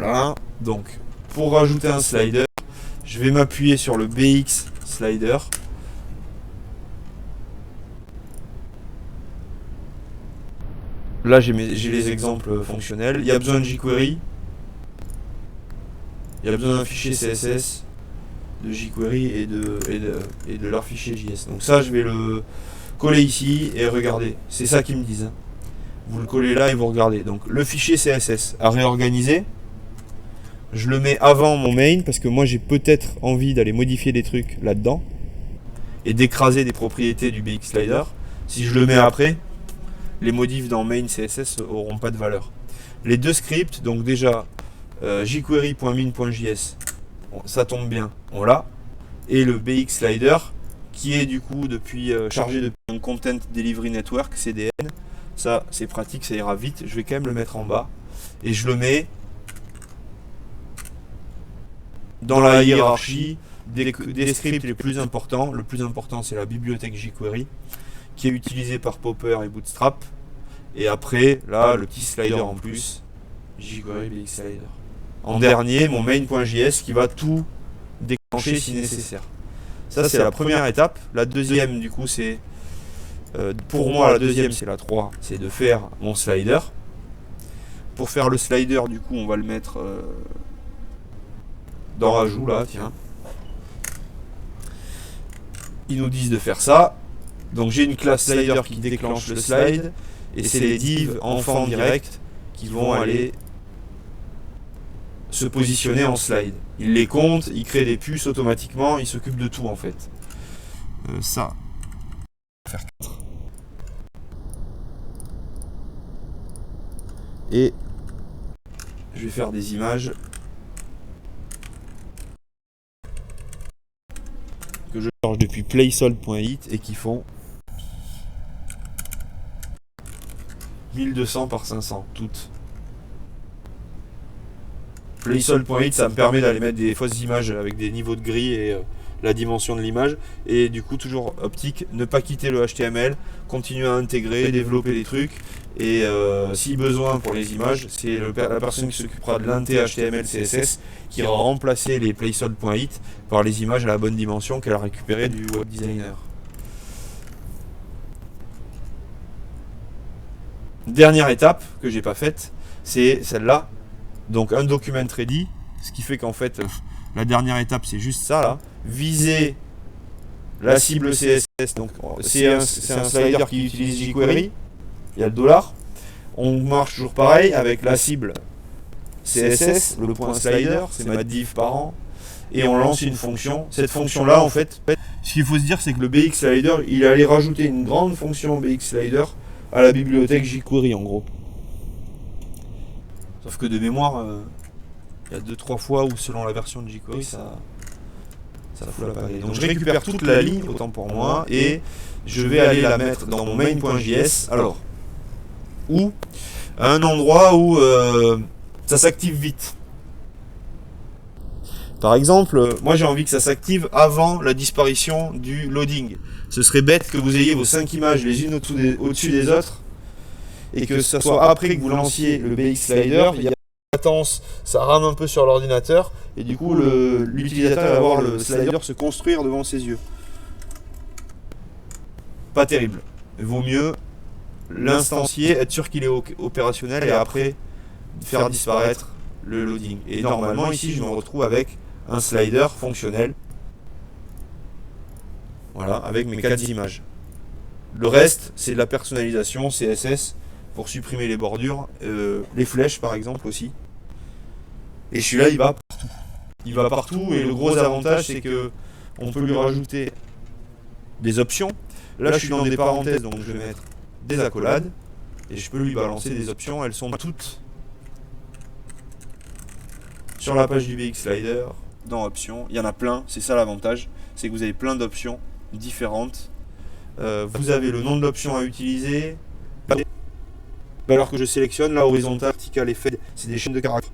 Voilà. Donc, pour rajouter un slider, je vais m'appuyer sur le BX slider. Là, j'ai les exemples fonctionnels. Il y a besoin de jQuery. Il y a besoin d'un fichier CSS, de jQuery et de leur fichier JS. Donc ça, je vais le coller ici et regardez. C'est ça qu'ils me disent. Hein. Vous le collez là et vous regardez. Donc le fichier CSS à réorganiser. Je le mets avant mon main parce que moi j'ai peut-être envie d'aller modifier des trucs là-dedans et d'écraser des propriétés du BX Slider. Si je le mets après, les modifs dans main CSS auront pas de valeur. Les deux scripts, donc déjà jQuery.min.js, ça tombe bien, on l'a. Et le BX Slider qui est du coup chargé depuis un Content Delivery Network, CDN. Ça c'est pratique, ça ira vite. Je vais quand même le mettre en bas et je le mets dans la hiérarchie des scripts les plus importants. Le plus important, c'est la bibliothèque jQuery qui est utilisée par Popper et Bootstrap. Et après, là, le petit slider en plus, jQuery BX Slider. En dernier, mon main.js qui va tout déclencher si nécessaire. Ça, c'est la première étape. La deuxième, du coup, c'est... pour moi, la deuxième, c'est la 3. C'est de faire mon slider. Pour faire le slider, du coup, on va le mettre... dans rajout là, tiens. Ils nous disent de faire ça. Donc j'ai une classe slider qui déclenche le slide et c'est les divs enfants directs qui vont aller se positionner en slide. Ils les comptent, ils créent des puces automatiquement, ils s'occupent de tout en fait. Ça. Faire 4. Et je vais faire des images que je charge depuis playsold.it et qui font 1200 par 500 toutes. Playsold.it, ça me permet d'aller mettre des fausses images avec des niveaux de gris et la dimension de l'image, et du coup toujours optique, ne pas quitter le HTML, continuer à intégrer, développer des trucs, et si besoin pour les images, c'est la personne qui s'occupera de l'inté HTML CSS qui va remplacer les playsold.it par les images à la bonne dimension qu'elle a récupérées du web designer. Dernière étape que j'ai pas faite, c'est celle-là, donc un document ready, ce qui fait qu'en fait la dernière étape c'est juste ça là, viser la cible CSS, donc c'est un slider qui utilise jQuery, il y a le $, on marche toujours pareil avec la cible CSS, le point slider, c'est ma div parent, et on lance une fonction. Cette fonction là en fait, ce qu'il faut se dire c'est que le BX Slider, il allait rajouter une grande fonction BX Slider à la bibliothèque jQuery en gros. Sauf que de mémoire, il y a 2-3 fois où selon la version de jQuery ça fout la pagaille. Donc je récupère toute la ligne, autant pour moi, et je vais aller la mettre dans mon main.js. Alors, où à un endroit où ça s'active vite. Par exemple, moi j'ai envie que ça s'active avant la disparition du loading. Ce serait bête que vous ayez vos 5 images les unes au-dessus des autres et que ce soit après que vous lanciez le BX Slider, il y a latence, ça rame un peu sur l'ordinateur et du coup l'utilisateur va voir le slider se construire devant ses yeux. Pas terrible. Il vaut mieux l'instancier, être sûr qu'il est opérationnel et après faire disparaître le loading. Et normalement ici je me retrouve avec un slider fonctionnel. Voilà, avec mes 4 images. Le reste, c'est de la personnalisation CSS pour supprimer les bordures, les flèches par exemple aussi. Et celui-là, il va partout. Il va partout et le gros avantage, c'est que on peut lui rajouter des options. Là, je suis dans des parenthèses, donc je vais mettre des accolades et je peux lui balancer des options. Elles sont toutes sur la page du BX Slider, dans options. Il y en a plein, c'est ça l'avantage, c'est que vous avez plein d'options différentes. Vous avez le nom de l'option à utiliser, alors que je sélectionne la horizontale, verticale et fade, c'est des chaînes de caractères.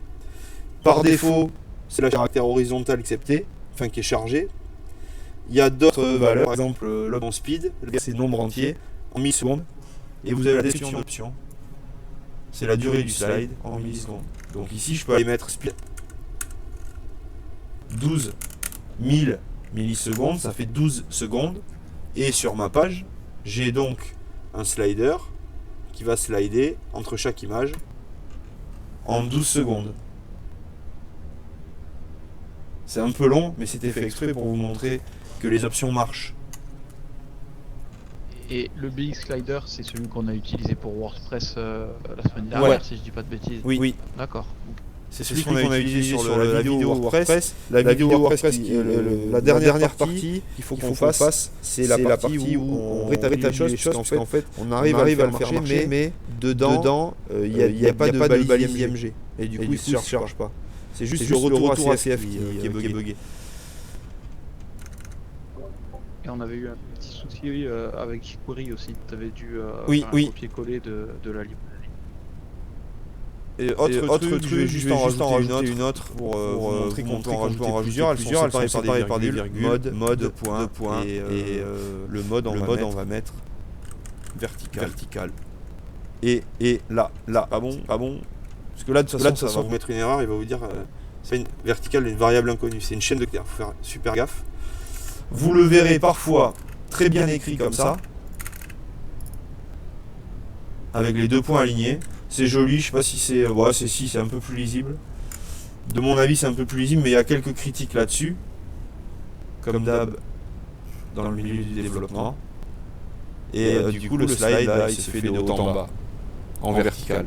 Par défaut, c'est le caractère horizontal accepté, enfin qui est chargé. Il y a d'autres valeurs, par exemple le speed, c'est nombre entier en millisecondes, et vous avez la description d'options. c'est la durée du slide en millisecondes. Donc ici, je peux aller mettre split 12 000 millisecondes, ça fait 12 secondes. Et sur ma page, j'ai donc un slider qui va slider entre chaque image en 12 secondes. C'est un peu long, mais c'était fait exprès pour vous montrer que les options marchent. Et le BX Slider, c'est celui qu'on a utilisé pour WordPress la semaine dernière, si je dis pas de bêtises. Oui. D'accord. C'est celui qu'on a utilisé sur la vidéo WordPress. La vidéo WordPress, la dernière partie qu'il faut qu'on fasse, c'est la partie où on rétablit les choses, parce qu'en fait, on arrive à le faire marcher, mais dedans, il n'y a pas de balise IMG. Et du coup, il ne se charge pas. C'est juste le retour ACF qui est bugué. Et on avait eu un petit souci avec jQuery aussi. Tu avais dû faire un copier-coller de la librairie. Et autre truc, je vais juste en rajouter une autre pour vous montrer qu'on peut en rajouter plusieurs. Elles sont séparées par des virgules, mode, point, et le mode, on va mettre vertical. Et là, pas bon. Parce que là, de toute façon, ça va vous mettre une erreur, il va vous dire c'est une verticale, une variable inconnue. C'est une chaîne de clair, il faut faire super gaffe. Vous le verrez parfois très bien écrit comme ça, avec les deux points alignés. C'est joli, je sais pas si c'est. C'est un peu plus lisible. De mon avis, c'est un peu plus lisible, mais il y a quelques critiques là-dessus. Comme d'hab, dans le milieu du développement. Et du coup, le slide, là, il se fait de haut en bas, en vertical.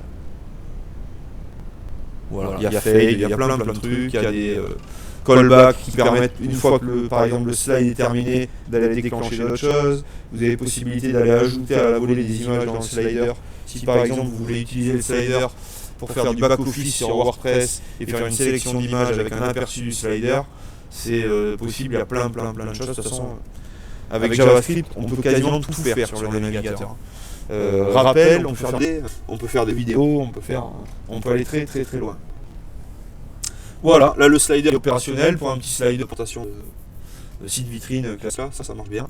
Voilà, il y a fade, il y a plein de trucs, il y a des callbacks qui permettent, une fois que par exemple le slide est terminé, d'aller déclencher d'autres choses. Vous avez possibilité d'aller ajouter à la volée des images dans le slider. Si par exemple vous voulez utiliser le slider pour faire du back-office sur WordPress et faire une sélection d'images avec un aperçu du slider, c'est possible, il y a plein de choses. De toute façon, avec JavaScript, on peut quasiment tout faire sur le navigateur. Rappel, on peut faire des vidéos, on peut aller très loin. Voilà, là le slider est opérationnel pour un petit slider de présentation de site vitrine classe là, ça marche bien.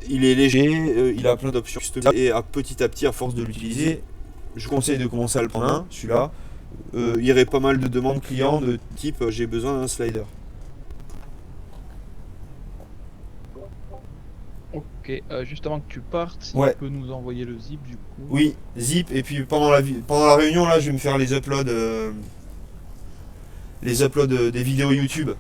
Il est léger, il a plein d'options et petit à petit, à force de l'utiliser, je vous conseille de commencer à le prendre celui-là. Il y aurait pas mal de demandes clients de type j'ai besoin d'un slider. Ok, juste avant que tu partes, si tu peux nous envoyer le zip du coup. Oui, zip, et puis pendant la réunion là, je vais me faire les uploads des vidéos YouTube